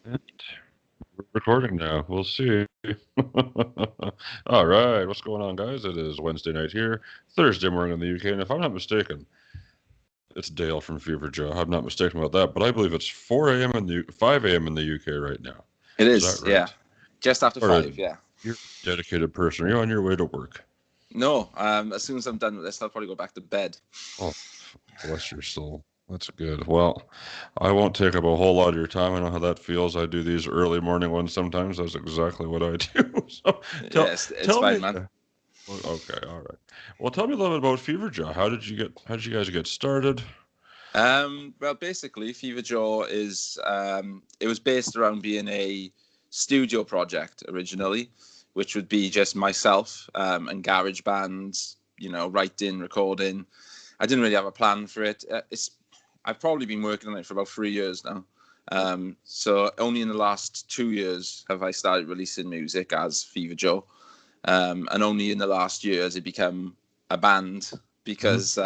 And we're recording now. We'll see. All right, what's going on, guys? It is Wednesday night here, Thursday morning in the UK, and if I'm not mistaken, it's Dale from Feverjaw. I'm not mistaken about that, but I believe it's 4 a.m. in the 5 a.m. in the UK right now. It Is that is, yeah. right? Just after All right, 5, yeah. you're a dedicated person. Are you on your way to work? No, as soon as I'm done with this, I'll probably go back to bed. Oh, bless your soul. That's good. Well, I won't take up a whole lot of your time. I know how that feels. I do these early morning ones sometimes. That's exactly what I do. So tell Yes, it's tell fine, me. man. Well, okay, all right. Well, tell me a little bit about Feverjaw. How did you guys get started? Well, basically, Feverjaw is, it was based around being a studio project originally, which would be just myself and garage bands, writing, recording. I didn't really have a plan for it. I've probably been working on it for about 3 years now. So only in the last 2 years have I started releasing music as Fever Joe. And only in the last year has it become a band because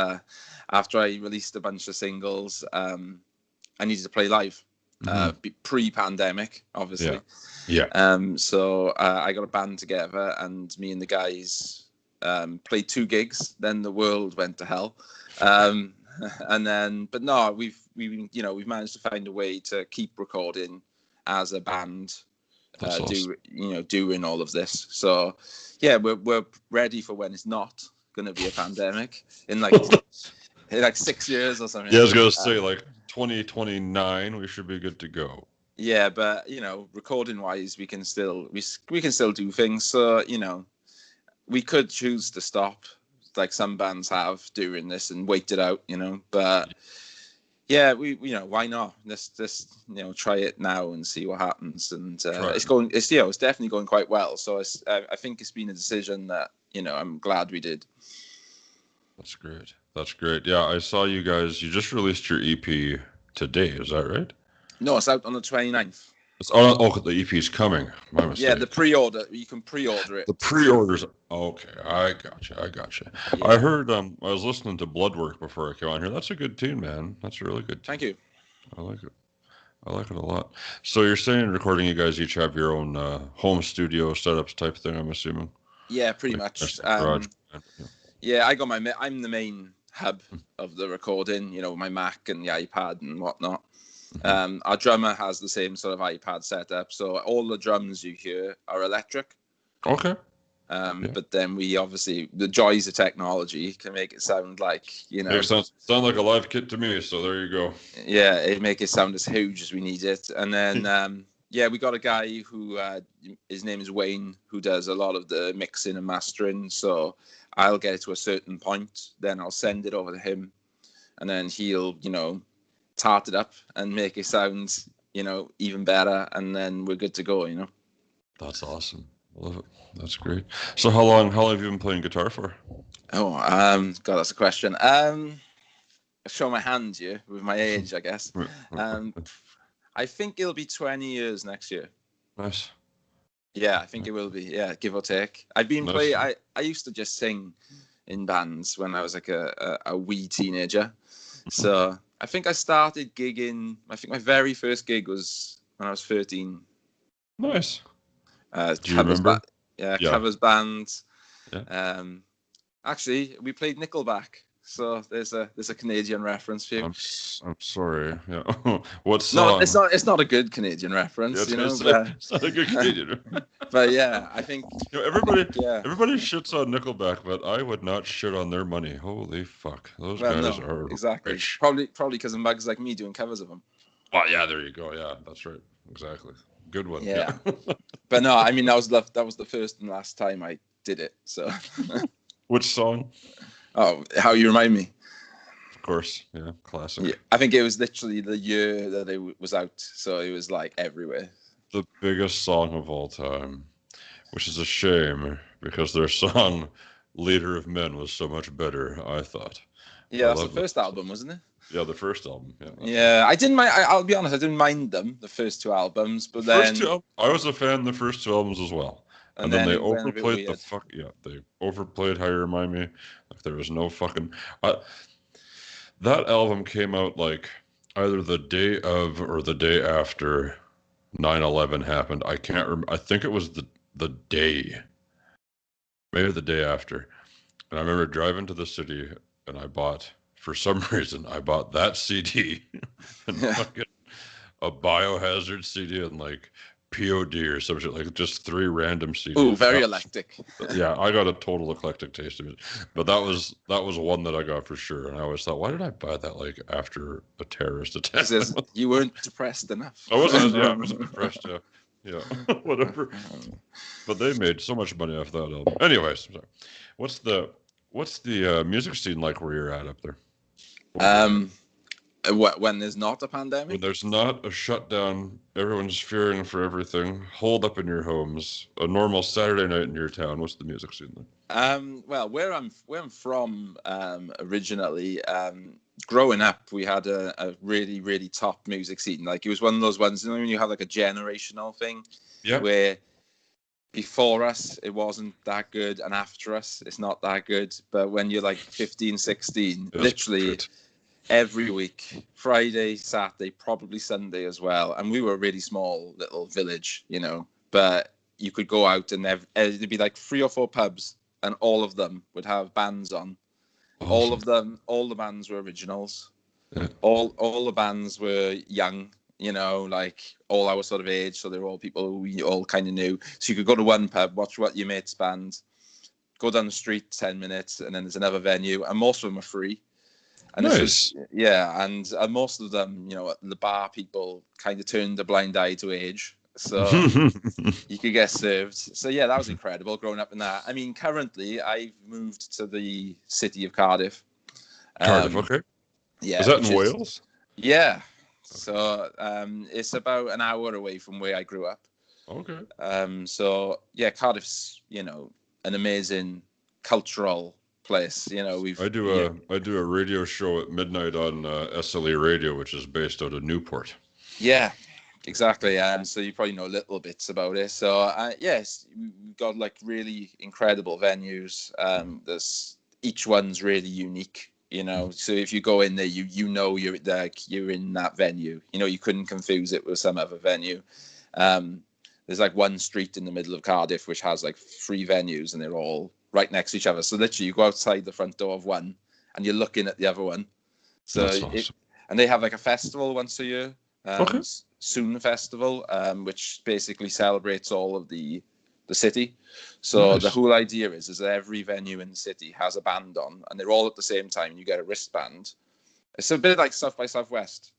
after I released a bunch of singles, I needed to play live. Pre-pandemic, Yeah, obviously. yeah. So I got a band together, and me and the guys played 2 gigs. Then the world went to hell, and then, but no, we've managed to find a way to keep recording as a band, That's awesome. doing all of this. So yeah, we're ready for when it's not going to be a pandemic in like 6 years or something. Yeah, I was gonna say like 2029, we should be good to go. Yeah, but recording wise, we can still do things. So we could choose to stop, like some bands have during this, and wait it out. But yeah, why not? Let's just try it now and see what happens. And it's definitely going quite well. So I think it's been a decision that I'm glad we did. That's great. That's great. Yeah, I saw you guys. You just released your EP today. Is that right? No, it's out on the 29th. The EP's coming. My Yeah, the mistake. pre-order. You can pre-order it. The pre-orders. Okay, I gotcha. I gotcha. I Yeah. heard. I was listening to Bloodwork before I came on here. That's a good tune, man. That's a really good tune. Thank you. I like it. I like it a lot. So you're saying recording, you guys each have your own home studio setups type thing. I'm assuming. Yeah, pretty Like much. domestic garage. Yeah. Yeah, I'm the main hub of the recording. My Mac and the iPad and whatnot. Our drummer has the same sort of iPad setup, so all the drums you hear are electric. Okay. But then we obviously, the joys of technology can make it sound like It sound like a live kit to me. So there you go. yeah, it make it sound as huge as we need it. And then yeah, we got a guy who his name is Wayne, who does a lot of the mixing and mastering. So I'll get it to a certain point, then I'll send it over to him, and then he'll tart it up and make it sound even better, and then we're good to go. That's awesome. I love it. That's great. So how long have you been playing guitar for? Oh, God, that's a question. Show my hand here with my age, I guess. I think it'll be 20 years next year. Nice. Yeah, I think it will be. Yeah, give or take. I've been Nice. I used to just sing in bands when I was like a wee teenager. So I think I started gigging. I think my very first gig was when I was 13. Nice. Do you Covers remember? yeah, Yeah. covers bands. Yeah. Actually, we played Nickelback. So there's a Canadian reference for you. I'm sorry. Yeah. What No, song? it's not a good Canadian reference, Yeah, it's not a good but, Canadian. but yeah, I think yeah. Everybody shits on Nickelback, but I would not shit on their money. Holy fuck, those Well, guys no, are exactly. rich. Probably because of mugs like me doing covers of them. Well, yeah, there you go. Yeah, that's right. Exactly. Good one. Yeah. Yeah. But no, I mean that was the first and last time I did it. So. Which song? Oh, how you remind me. Of course. Yeah, classic. Yeah, I think it was literally the year that it was out, so it was like everywhere. The biggest song of all time, which is a shame because their song "Leader of Men" was so much better. I thought. I Yeah, that's the love that. first album, wasn't it? Yeah, the first album. Yeah. Yeah, I didn't mind. I'll be honest, I didn't mind them, the first 2 albums, but First then two, I was a fan of the first two albums as well, and then they it went a bit overplayed the weird. fuck. Yeah, they overplayed "How You Remind Me." Like there was no fucking. That album came out like either the day of or the day after 9/11 happened. I can't remember. I think it was the day, maybe the day after. And I remember driving to the city, and for some reason, I bought that CD and fucking a Biohazard CD and like POD or some shit, like just three random Ooh, CDs. very eclectic. Yeah, I got a total eclectic taste of it, but that was one that I got for sure. And I always thought, why did I buy that like after a terrorist He attack? says you weren't depressed enough. I wasn't. Yeah, I wasn't depressed. Yeah, yeah, whatever. But they made so much money off that album. Anyways, sorry. What's the what's the music scene like where you're at up there? Um, when there's not a When pandemic. there's not a shutdown, everyone's fearing for everything. Hold up in your homes. A normal Saturday night in your town. What's the music scene like? Well, where I'm from originally, growing up, we had a really really top music scene. Like it was one of those ones, you know, when you have like a generational thing, Yeah. where before us it wasn't that good, and after us it's not that good. But when you're like 15, 16, literally Perfect. every week, Friday, Saturday, probably Sunday as well. And we were a really small little village, you know, but you could go out and there'd be like 3 or 4 pubs, and all of them would have bands on. All Awesome. of them, all the bands were originals. Yeah. All the bands were young, you know, like all our sort of age. So they were all people who we all kind of knew. So you could go to one pub, watch what your mate's band, go down the street 10 minutes, and then there's another venue, and most of them are free. And Nice. this was, yeah, and most of them, you know, the bar people kind of turned a blind eye to age, so you could get served. So yeah, that was incredible growing up in that. I mean, currently I've moved to the city of Cardiff. Cardiff. Okay. Yeah, Is that which in is Wales? yeah. So it's about an hour away from where I grew up. Okay. So yeah, Cardiff's, you know, an amazing cultural place. You know, I do a radio show at midnight on SLE Radio, which is based out of Newport. yeah, exactly. So you probably know little bits about it. So yes, we've got like really incredible venues. There's each one's really unique. You know, so if you go in there, you know you're in that venue. You know, you couldn't confuse it with some other venue. There's like one street in the middle of Cardiff which has like 3 venues, and they're all right next to each other. So literally, you go outside the front door of one, and you're looking at the other one. So That's awesome. and they have like a festival once a year, Okay. Soon Festival, which basically celebrates all of the city. So Nice. the whole idea is that every venue in the city has a band on, and they're all at the same time, and you get a wristband. It's a bit like South by Southwest.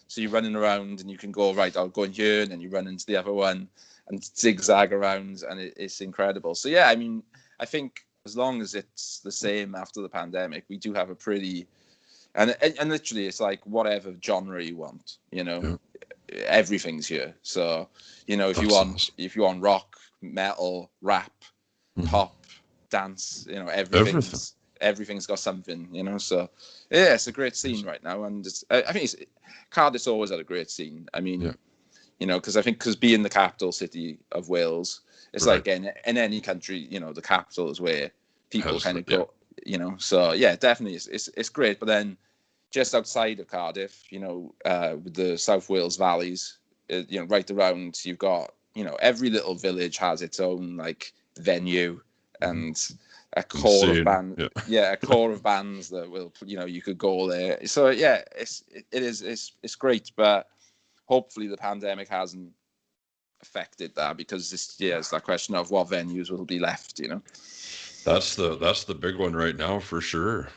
So you're running around, and you can go, right, I'll go in here, and then you run into the other one and zigzag around, and it's incredible. So yeah, I mean, I think as long as it's the same after the pandemic, we do have a pretty and literally it's like whatever genre you want, you know, everything's here. So you know, if you want rock, metal, rap, pop, dance, you know, everything's got something, you know. So yeah, it's a great scene right now, and I think Cardiff's always had a great scene. I mean, you know, because being the capital city of Wales, it's like in any country, you know, the capital is where people kind of go, you know. So yeah, definitely it's great. But then just outside of Cardiff, you know, with the South Wales valleys, you know, right around, you've got, you know, every little village has its own like venue and a core of bands. Yeah, a core of bands that will, you know, you could go there. So yeah, it's great, but hopefully the pandemic hasn't affected that, because it's that question of what venues will be left, you know. That's the big one right now for sure.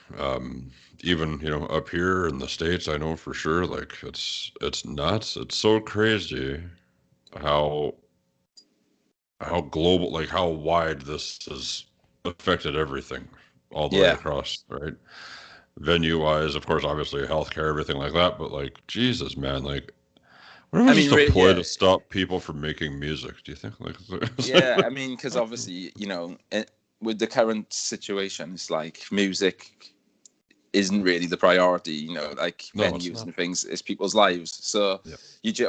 Even, you know, up here in the States, I know for sure, like it's nuts. It's so crazy how global, like how wide this has affected everything all the way across, right? Venue wise, of course, obviously healthcare, everything like that, but like Jesus, man, like what if it's just a ploy to stop people from making music? Do you think? Like, yeah, I mean, because obviously, you know, with the current situation, it's like music isn't really the priority, you know, like venues and things. It's people's lives. So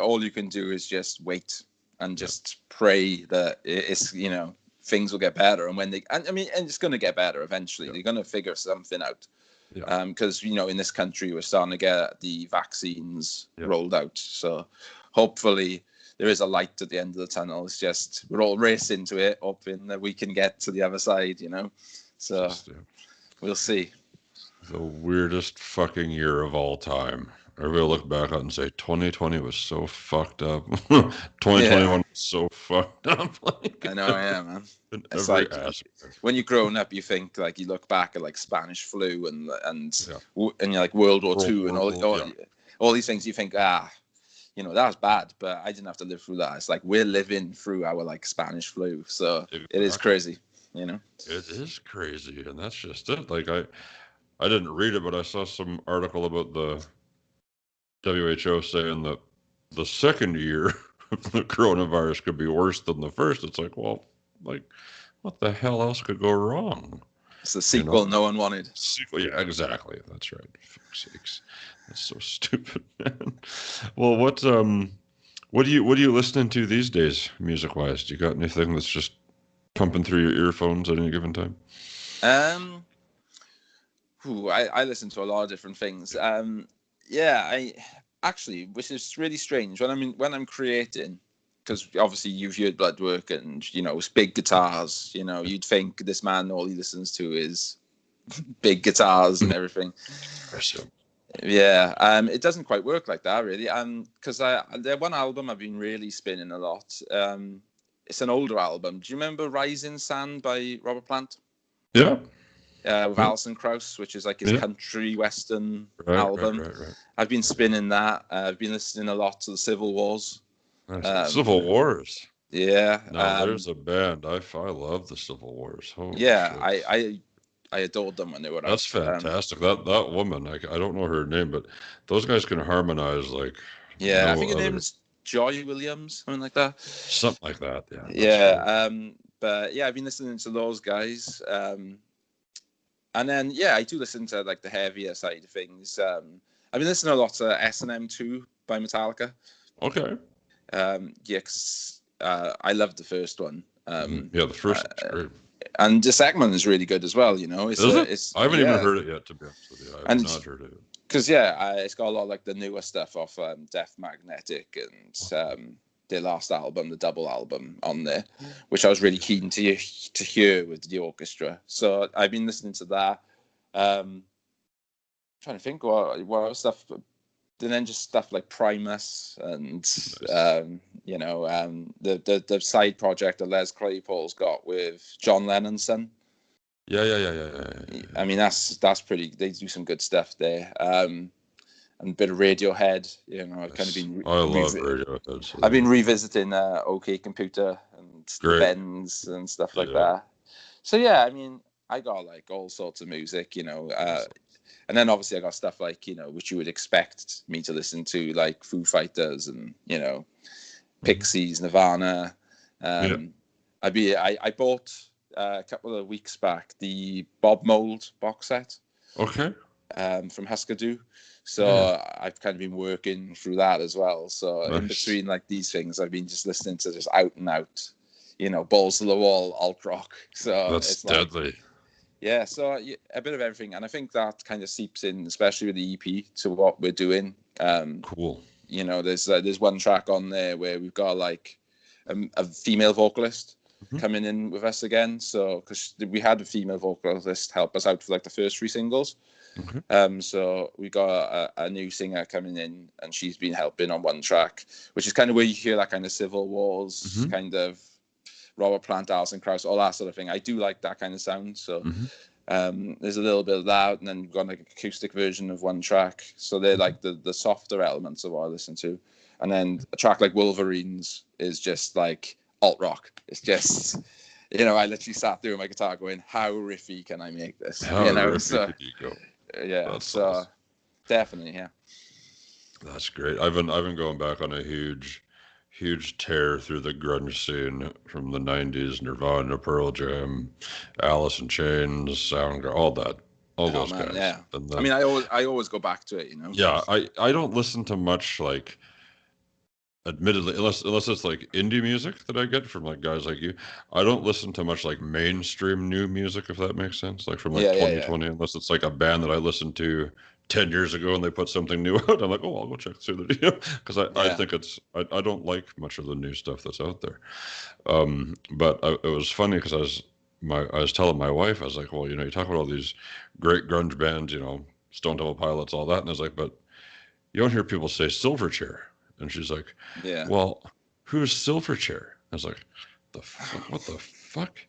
all you can do is just wait and just pray that it's, you know, things will get better. And when and it's going to get better eventually. They're going to figure something out. Because you know, in this country, we're starting to get the vaccines rolled out. So hopefully there is a light at the end of the tunnel. It's just we're all racing to it, hoping that we can get to the other side, you know. So we'll see. The weirdest fucking year of all time. Everybody will look back on it and say 2020 was so fucked up. 2021 was so fucked up. Like, I know, yeah, man. in It's every like aspect. when you're growing up, you think like you look back at like Spanish flu and Yeah. and you're like World War World II and War, all these things. You think, you know, that was bad, but I didn't have to live through that. It's like we're living through our like Spanish flu, so exactly. it is crazy, you know. It is crazy, and that's just it. Like I didn't read it, but I saw some article about the WHO saying that the second year of the coronavirus could be worse than the first. It's like, well, like, what the hell else could go wrong? It's the sequel no one wanted. Sequel, yeah, exactly. That's right. For fuck's sakes, that's so stupid, man. Well, what are you listening to these days, music wise? Do you got anything that's just pumping through your earphones at any given time? I listen to a lot of different things. I actually, which is really strange when I'm creating, because obviously you've heard Bloodwork and you know it's big guitars. You know, you'd think this man all he listens to is big guitars and everything. Yeah, it doesn't quite work like that really. Because the one album I've been really spinning a lot. It's an older album. Do you remember Rising Sand by Robert Plant? Yeah. With Alison Krauss, which is like his country western album. Right. I've been spinning that. I've been listening a lot to the Civil Wars. Civil Wars. Yeah. Now there's a band. I love the Civil Wars. Holy yeah, shit. I adored them when they were out. That's fantastic. That woman, I don't know her name, but those guys can harmonize like I think her name's Joy Williams, something like that. Something like that. Yeah. Yeah. But yeah, I've been listening to those guys. And then, I do listen to like the heavier side of things. I've been listening a lot to S&M 2 by Metallica. Okay. Because I loved the first one. The first one's great. And the second one is really good as well, you know. I haven't even heard it yet, to be honest with you. I have not heard it. Because, it's got a lot of like the newer stuff off Death Magnetic and their last album, the double album on there, which I was really keen to hear with the orchestra. So I've been listening to that. Trying to think what stuff, and then just stuff like Primus and the side project that Les Claypool's got with John Lennon's son. Yeah. I mean that's pretty. They do some good stuff there. And a bit of Radiohead, you know. I've kind of been. I love Radiohead. So I've been revisiting OK Computer and the Bends and stuff like that. So I mean, I got like all sorts of music, you know. And then obviously I got stuff like, you know, which you would expect me to listen to, like Foo Fighters and, you know, Pixies, Nirvana. I bought a couple of weeks back the Bob Mould box set. Okay. From Husker Du. So I've kind of been working through that as well. So in between like these things, I've been just listening to just out and out, you know, balls to the wall alt rock. So that's deadly. So a bit of everything, and I think that kind of seeps in, especially with the EP, to what we're doing. Cool. You know, there's one track on there where we've got like a female vocalist coming in with us again. So because we had a female vocalist help us out for like the first 3 singles. So we got a new singer coming in, and she's been helping on one track, which is kind of where you hear that kind of Civil Wars, kind of Robert Plant, Alison Krauss, all that sort of thing. I do like that kind of sound. So there's a little bit of that, and then we've got like an acoustic version of one track. So they're like the softer elements of what I listen to. And then a track like Wolverines is just like alt rock. It's just, you know, I literally sat there with my guitar going, how riffy can I make this? How riffy could you go? Yeah, that's so awesome. Definitely, yeah. That's great. I've been going back on a huge tear through the grunge scene from the 90s, Nirvana, Pearl Jam, Alice in Chains, Soundgarden, all those guys. Yeah. Then, I mean, I always go back to it, you know. Yeah, I don't listen to much, like, admittedly, unless it's like indie music that I get from like guys like you. I don't listen to much like mainstream new music, if that makes sense. Like from like 2020, unless it's like a band that I listened to 10 years ago and they put something new out, I'm like, oh, I'll go check through the video, because I think I don't like much of the new stuff that's out there. But it was funny because I was telling my wife, I was like, well, you talk about all these great grunge bands, Stone Temple Pilots, all that, and I was like, but you don't hear people say Silverchair. And she's like, Yeah. well, who's Silverchair? I was like, what the fuck?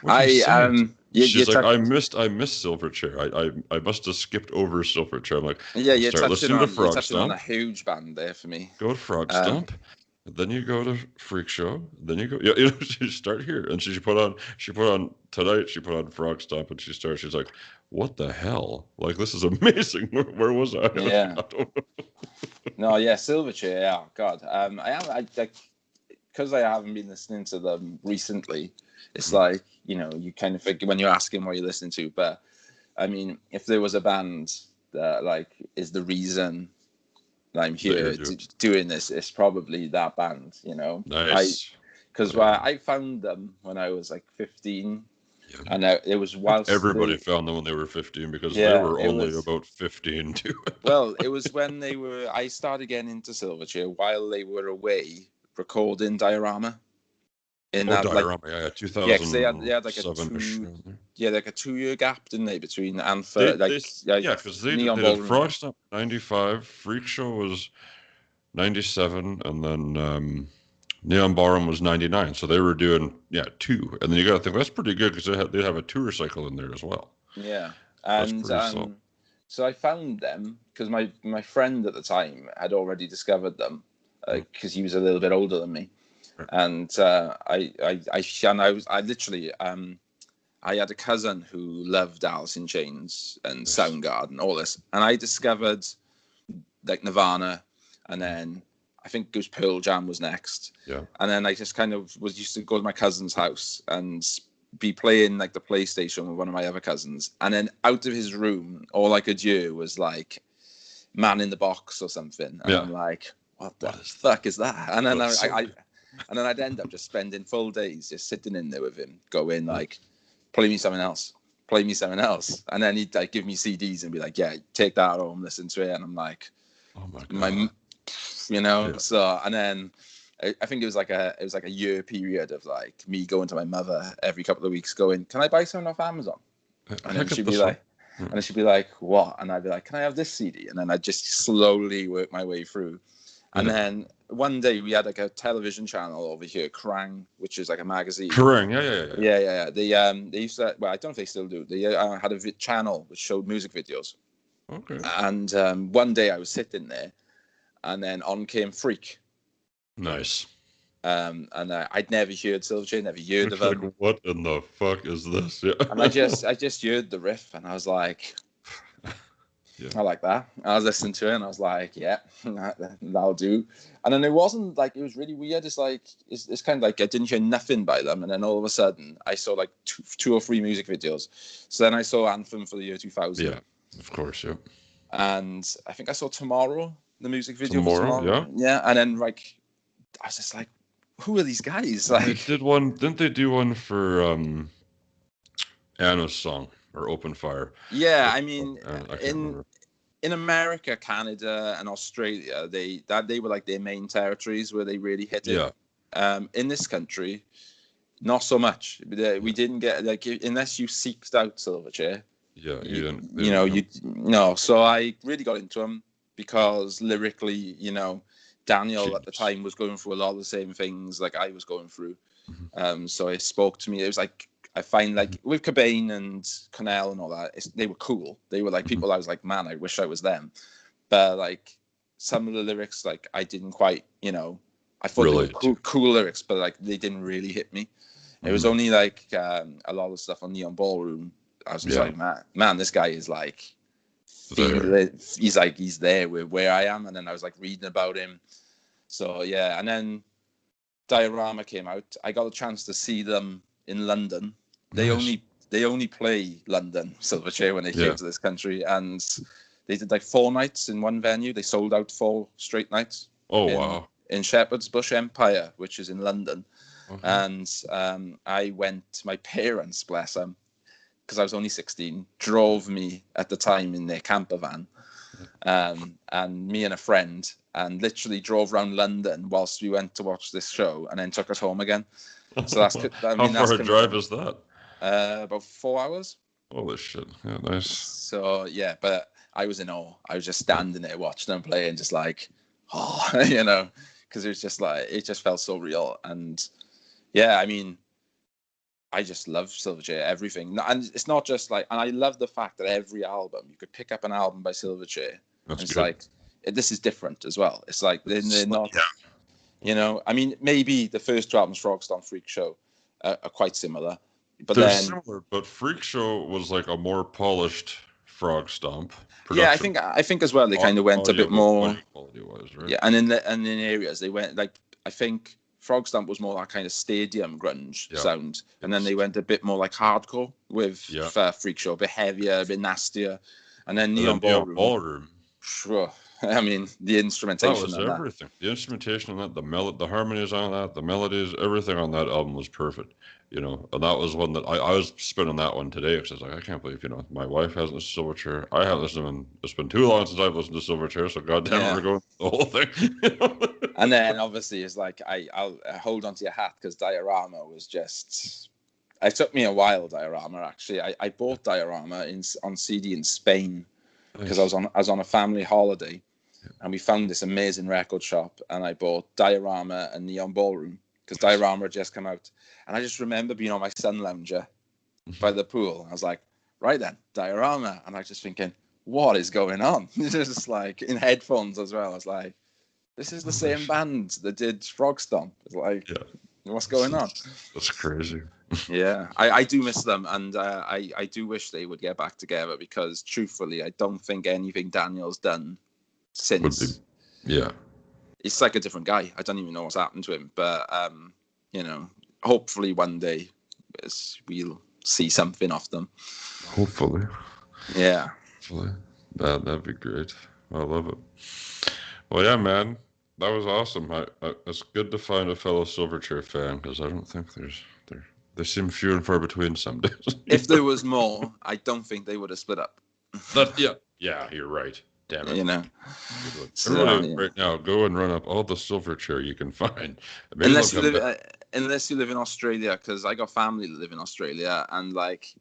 What are I you saying? you She's like, touch, I missed Silverchair. I must have skipped over Silverchair. I'm like, yeah, well, start listening to you're Frog touching on Stomp. a huge band there for me. Go to Frog Um, Stomp. Then you go to Freak Show. Then you go, you start here. And she put on tonight. She put on Frog Stomp, and she's like, what the hell? Like, this is amazing. Where was I? yeah. I don't know. No, yeah, Silverchair. Yeah, God. I because I haven't been listening to them recently. It's like, you kind of figure when you're asking what you're listening to. But I mean, if there was a band that like is the reason that I'm here doing this, it's probably that band. Nice. Because I found them when I was like 15. Yeah. And it was whilst everybody found them when they were 15, because they were only about 15 too. Well, it was when I started getting into Silverchair while they were away recording Diorama. Diorama, yeah, 2000. Yeah, because they had like a 2-year gap, didn't they, between Anthem, because they did Frog Stomp 95, Freak Show was 97, and then Neon Ballroom was 99. So they were doing 2, and then you got to think that's pretty good, because they have a tour cycle in there as well. Yeah, and so I found them because my friend at the time had already discovered them, because he was a little bit older than me. And I had a cousin who loved Alice in Chains and Soundgarden, all this, and I discovered like Nirvana, and then I think it was Pearl Jam was next. Yeah. And then I just kind of used to go to my cousin's house and be playing like the PlayStation with one of my other cousins, and then out of his room, all I could hear was like Man in the Box or something, and I'm like, what the fuck is that? And then and then I'd end up just spending full days just sitting in there with him, going like, play me something else. And then he'd like give me CDs and be like, yeah, take that home, listen to it. And I'm like, oh my God. So, and then I think it was like a year period of like me going to my mother every couple of weeks going, can I buy something off Amazon? And then she'd be like, what? And I'd be like, can I have this CD? And then I'd just slowly work my way through. And then one day we had like a television channel over here, Kerrang, which is like a magazine. Kerrang, yeah. They used to, well, I don't know if they still do. They had a channel which showed music videos. Okay. And one day I was sitting there, and then on came Freak. Nice. And I'd never heard Silverchair, never heard of them. Like, what in the fuck is this? Yeah. And I just heard the riff, and I was like, I like that. I was listening to it, and I was like, yeah, that'll do. And then it wasn't like, it was really weird. It's like, it's kind of like I didn't hear nothing by them, and then all of a sudden I saw like two or three music videos. So then I saw Anthem for the year 2000. Yeah, of course, yeah. And I think I saw Tomorrow, the music video. Tomorrow, yeah. And then like, I was just like, who are these guys? Like, didn't they do one for Anna's song or Open Fire? Yeah, I mean, in America, Canada, and Australia, they were like their main territories where they really hit it. Yeah. In this country, not so much. We didn't get like, unless you seeked out Silverchair. Yeah, you didn't. So I really got into them because lyrically, Daniel at the time was going through a lot of the same things like I was going through. Mm-hmm. So it spoke to me. It was like, I find like with Cobain and Cornell and all that, they were cool. They were like people I was like, man, I wish I was them. But like some of the lyrics, like I didn't quite, I thought they were cool lyrics, but like they didn't really hit me. It was only like a lot of stuff on Neon Ballroom. I was just like, man, this guy is like, he's there where I am. And then I was like reading about him. So yeah, and then Diorama came out. I got a chance to see them in London. They only play London Silverchair when they came to this country, and they did like 4 nights in one venue. They sold out 4 straight nights. Oh wow! In Shepherd's Bush Empire, which is in London, and I went. My parents, bless them, because I was only 16, drove me at the time in their camper van. and me and a friend, and literally drove around London whilst we went to watch this show, and then took us home again. So that's, I mean, How that's far a drive is that? about 4 hours. Holy shit! Yeah, nice. So yeah, but I was in awe. I was just standing there watching them play, and just like, oh, you know, because it was just like, it just felt so real. And yeah, I mean, I just love Silverchair, everything. And it's not just like, and I love the fact that every album, you could pick up an album by Silverchair, and it's good. like, this is different as well. It's like, they're not, yeah. You know, I mean, maybe the first two albums, Frog Stomp, Freak Show, are quite similar. But they're then, similar, but Freak Show was like a more polished Frog Stomp production. Yeah, I think as well, they kind of went a bit more quality-wise, right? Yeah, and in areas they went, like, I think Frog Stomp was more that kind of stadium grunge sound, and then they went a bit more like hardcore with Freak Show, a bit heavier, a bit nastier, and then Neon Ballroom. Sure. I mean, the instrumentation. That was everything. The instrumentation on that, the harmonies on that, the melodies, everything on that album was perfect. You know, and that was one that I was spinning that one today because I was like, I can't believe, you know, my wife hasn't listened to Silverchair. I haven't listened to them. It's been too long since I've listened to Silverchair, so goddamn, we're going the whole thing. And then obviously it's like, I'll hold on to your hat because Diorama was just. It took me a while, Diorama. Actually, I bought Diorama on CD in Spain because I was on a family holiday, and we found this amazing record shop, and I bought Diorama and Neon Ballroom because Diorama had just come out. And I just remember being on my sun lounger by the pool. I was like, right then, Diorama. And I was just thinking, what is going on? Just like in headphones as well. I was like, this is the same band that did Frog Stomp. It's like, what's going on? That's crazy. Yeah, I do miss them. And I do wish they would get back together because truthfully, I don't think anything Daniel's done since. It's like a different guy. I don't even know what's happened to him. But, you know, hopefully one day we'll see something of them. Hopefully. Yeah. Hopefully. That'd be great. I love it. Well, yeah, man. That was awesome. It's good to find a fellow Silverchair fan because I don't think they seem few and far between some days. If there was more, I don't think they would have split up. Yeah, you're right. Damn it. You know. Everybody, right now, go and run up all the Silverchair you can find. Unless you live in Australia, because I got family that live in Australia, and like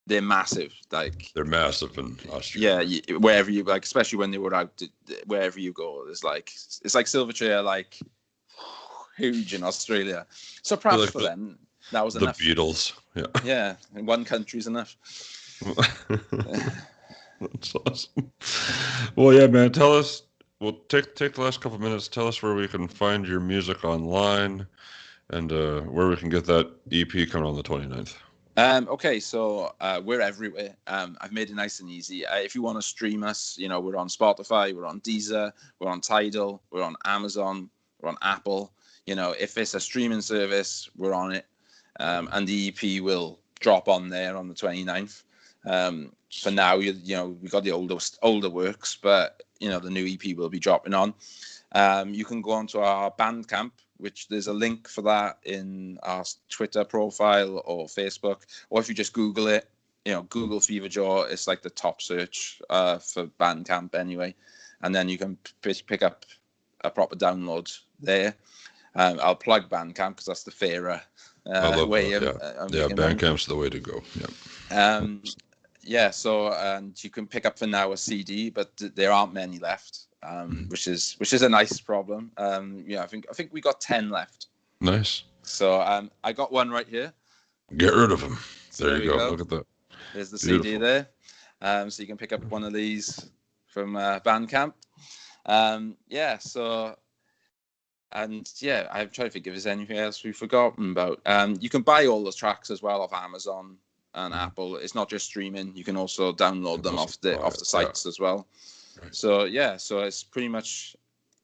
they're massive. Like they're massive in Australia. Yeah, wherever you like, especially when they were out, wherever you go, it's like Silverchair, like huge in Australia. So perhaps for them, that was enough. The Beatles. Yeah, in one country's enough. That's awesome. Well, yeah, man. Tell us. Well, take the last couple of minutes. Tell us where we can find your music online, and where we can get that EP coming on the 29th. Okay, so we're everywhere. I've made it nice and easy. If you want to stream us, you know, we're on Spotify, we're on Deezer, we're on Tidal, we're on Amazon, we're on Apple. You know, if it's a streaming service, we're on it. And the EP will drop on there on the 29th. For now, you know, we got the older works, but you know, the new EP will be dropping on. You can go onto our Bandcamp, which there's a link for that in our Twitter profile or Facebook, or if you just Google it, you know, Google Feverjaw, it's like the top search for Bandcamp anyway, and then you can pick up a proper download there. I'll plug Bandcamp because that's the fairer way of Bandcamp's the way to go. So and you can pick up for now a CD, but there aren't many left, which is a nice problem. I think we got 10 left. Nice. So I got one right here. Get rid of them. So there you go. Look at that. There's the Beautiful. CD there. So you can pick up one of these from Bandcamp. I'm trying to think if there's anything else we've forgotten about. You can buy all those tracks as well off Amazon and Apple. It's not just streaming. You can also download them off the sites as well. Right. So it's pretty much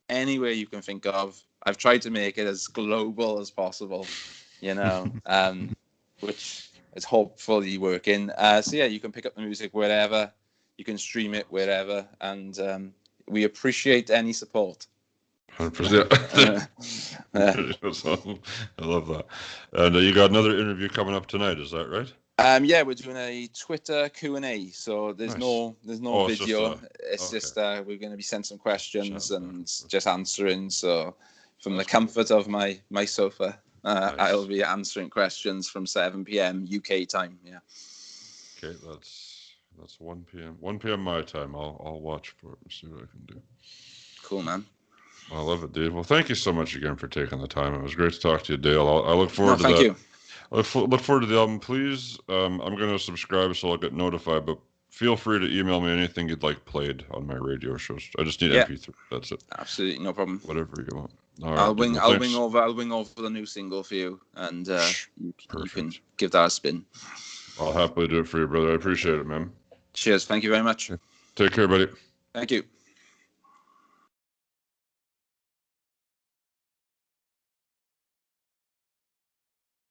anywhere you can think of. I've tried to make it as global as possible, you know, which is hopefully working. You can pick up the music wherever, you can stream it wherever, and we appreciate any support. 100%. I love that. And you got another interview coming up tonight, is that right? Yeah, we're doing a Twitter Q&A, so there's Nice. no It's video. just It's okay. just we're going to be sent some questions Chat. and just answering. So from That's the comfort of my sofa, Nice. I'll be answering questions from 7 p.m. UK time. Yeah. Okay, that's 1 p.m. 1 p.m. my time. I'll watch for it and see what I can do. Cool, man. I love it, dude. Well, thank you so much again for taking the time. It was great to talk to you, Dale. I look No, forward to thank that. you. Look forward to the album. Please, I'm going to subscribe so I'll get notified, but feel free to email me anything you'd like played on my radio shows. I just need Yeah, MP3. That's it. absolutely no problem. Whatever you want. All right, dude. Well, I'll thanks. wing over the new single for you, and you can Perfect. give that a spin. I'll happily do it for you, brother. I appreciate it, man. Cheers. Thank you very much. Take care, buddy. Thank you.